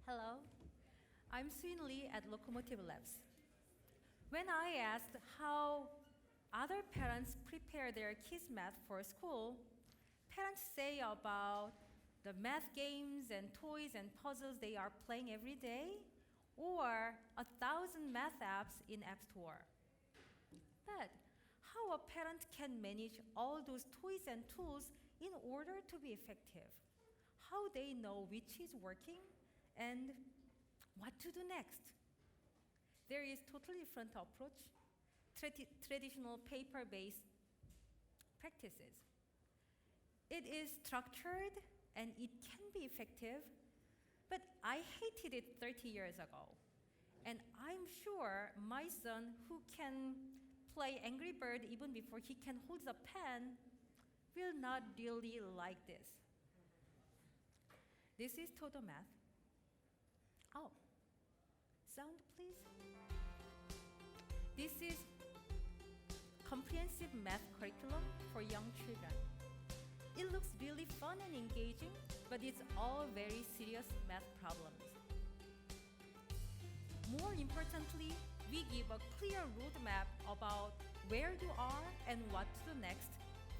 Hello, I'm Suin Lee at Locomotive Labs. When I asked how other parents prepare their kids' math for school, parents say about the math games and toys and puzzles they are playing every day, or 1,000 math apps in App Store. But how a parent can manage all those toys and tools in order to be effective? How they know which is working and what to do next? There is totally different approach, traditional paper-based practices. It is structured and it can be effective, but I hated it 30 years ago. And I'm sure my son, who can play Angry Bird even before he can hold the pen, will not really like this. This is total math. Oh, sound please. This is comprehensive math curriculum for young children. It looks really fun and engaging, but it's all very serious math problems. More importantly, we give a clear roadmap about where you are and what to do next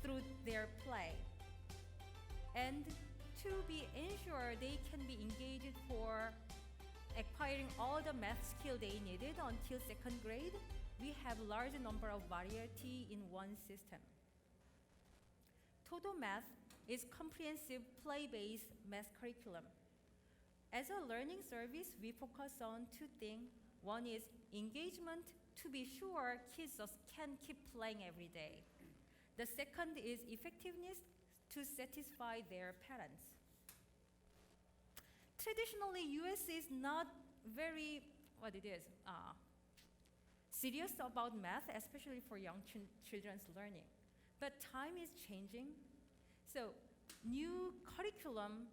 through their play. And to be ensured they can be engaged for acquiring all the math skill they needed until second grade, we have large number of variety in one system. Total Math is comprehensive play-based math curriculum. As a learning service, we focus on two things. One is engagement, to be sure kids just can keep playing every day. The second is effectiveness, to satisfy their parents. Traditionally, US is not very, serious about math, especially for young children's learning. But time is changing. So new curriculum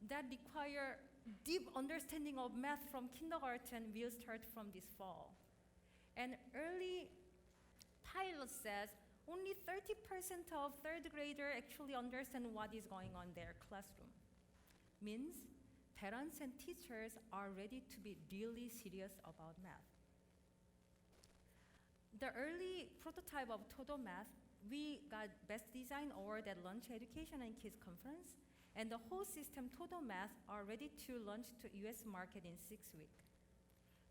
that require deep understanding of math from kindergarten will start from this fall. And early pilot says only 30% of third grader actually understand what is going on in their classroom. Means parents and teachers are ready to be really serious about math. The early prototype of Total Math, we got Best Design Award at Lunch Education and Kids Conference, and the whole system, Total Math, are ready to launch to US market in 6 weeks.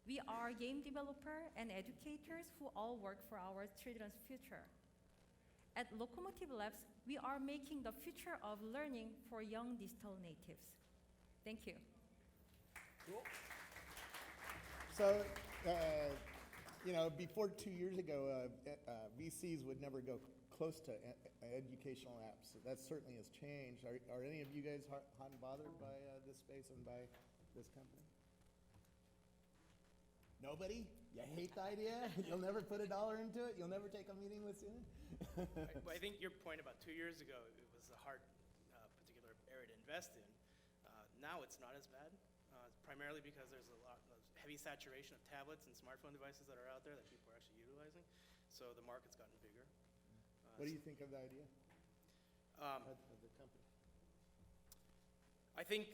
We are game developer and educators who all work for our children's future. At Locomotive Labs, we are making the future of learning for young digital natives. Thank you. Cool. So, before 2 years ago, VCs would never go close to educational apps. That certainly has changed. Are any of you guys hot and bothered by this space and by this company? Nobody? You hate the idea? You'll never put $1 into it? You'll never take a meeting with Susan? I think your point about 2 years ago, it was a hard particular area to invest in. Now it's not as bad, primarily because there's a lot of heavy saturation of tablets and smartphone devices that are out there that people are actually utilizing. So the market's gotten bigger. What do you think of the idea of the company? I think,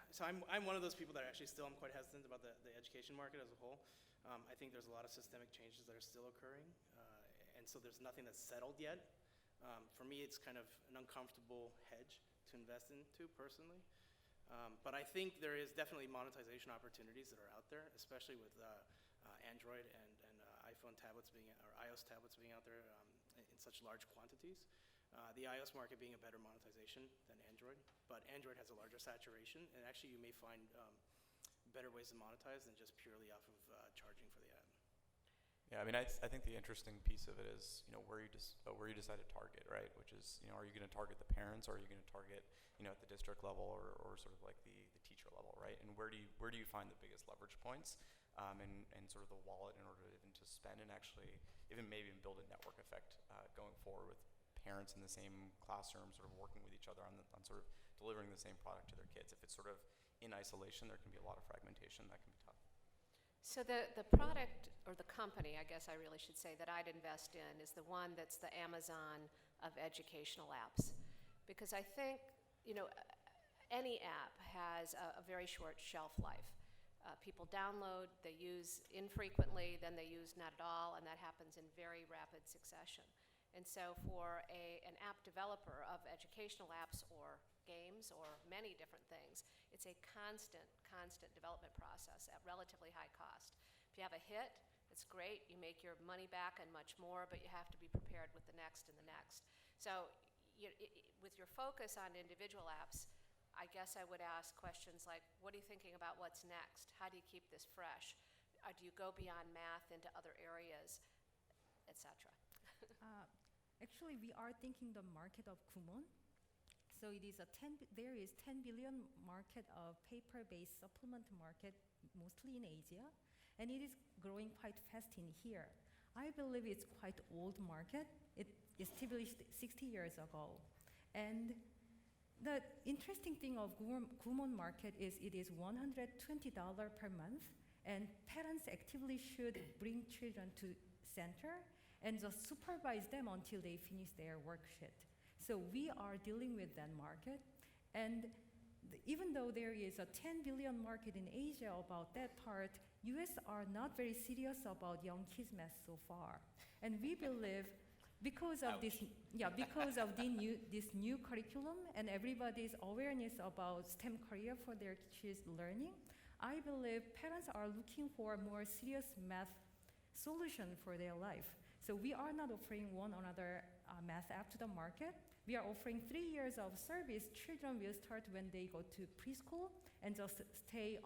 so I'm one of those people that actually still am quite hesitant about the education market as a whole. I think there's a lot of systemic changes that are still occurring, and so there's nothing that's settled yet. For me, it's kind of an uncomfortable hedge to invest into personally. But I think there is definitely monetization opportunities that are out there, especially with Android and iPhone tablets or iOS tablets being out there in such large quantities. The iOS market being a better monetization than Android, but Android has a larger saturation, and actually you may find better ways to monetize than just purely off of charging for the ad. Yeah, I mean, I think the interesting piece of it is, where you decide to target, right? Which is, are you going to target the parents, or are you going to target, at the district level, or sort of like the teacher level, right? And where do you find the biggest leverage points, and sort of the wallet in order even to spend and actually even maybe build a network effect going forward with parents in the same classroom, sort of working with each other on sort of delivering the same product to their kids. If it's sort of in isolation, there can be a lot of fragmentation that can be tough. So the product, or the company, I guess I really should say, that I'd invest in is the one that's the Amazon of educational apps. Because I think, any app has a very short shelf life. People download, they use infrequently, then they use not at all, and that happens in very rapid succession. And so for an app developer of educational apps or games or many different things, it's a constant development process at relatively high cost. If you have a hit, it's great, you make your money back and much more, but you have to be prepared with the next and the next. So with your focus on individual apps, I guess I would ask questions like, what are you thinking about what's next? How do you keep this fresh? Do you go beyond math into other areas, et cetera? Actually, we are thinking the market of Kumon. So there is 10 billion market of paper-based supplement market, mostly in Asia, and it is growing quite fast in here. I believe it's quite old market. It established 60 years ago. And the interesting thing of Kumon market is it is $120 per month, and parents actively should bring children to center and just supervise them until they finish their worksheet. So we are dealing with that market, and even though there is a 10 billion market in Asia about that part, US are not very serious about young kids math so far. And we believe because of this new curriculum and everybody's awareness about STEM career for their kids learning, I believe parents are looking for more serious math solution for their life. So we are not offering one another math app to the market. We are offering 3 years of service. Children will start when they go to preschool and just stay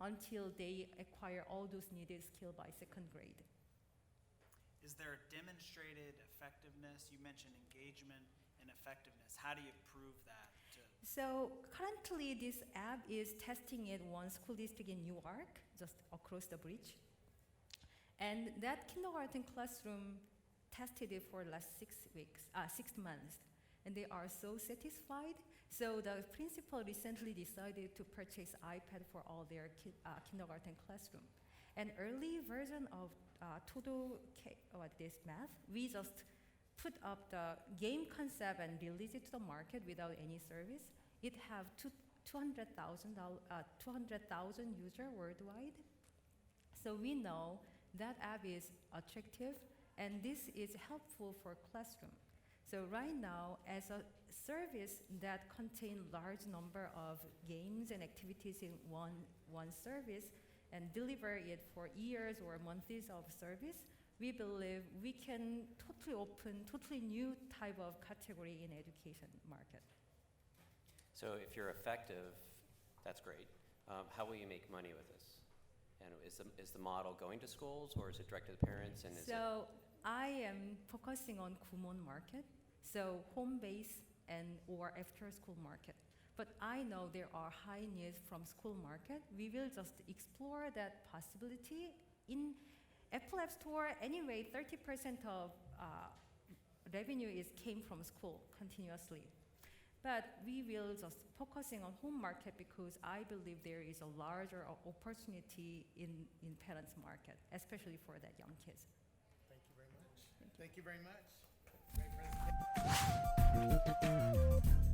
until they acquire all those needed skills by 2nd grade. Is there a demonstrated effectiveness? You mentioned engagement and effectiveness. How do you prove that? So currently this app is testing in one school district in Newark, just across the bridge. And that kindergarten classroom tested it for the last 6 months. And they are so satisfied. So the principal recently decided to purchase iPad for all their kindergarten classroom. An early version of this math, we just put up the game concept and release it to the market without any service. It have 200,000 users worldwide. So we know that app is attractive, and this is helpful for classroom. So right now, as a service that contains large number of games and activities in one service and deliver it for years or months of service, we believe we can totally new type of category in education market. So if you're effective, that's great. How will you make money with this? And is the model going to schools, or is it direct to the parents? And I am focusing on Kumon market, so home-based or after-school market. But I know there are high needs from school market. We will just explore that possibility. In Apple App Store, anyway, 30% of revenue came from school continuously. But we will just focusing on home market because I believe there is a larger opportunity in parents market, especially for that young kids. Thank you very much. Thank you very much. Great presentation.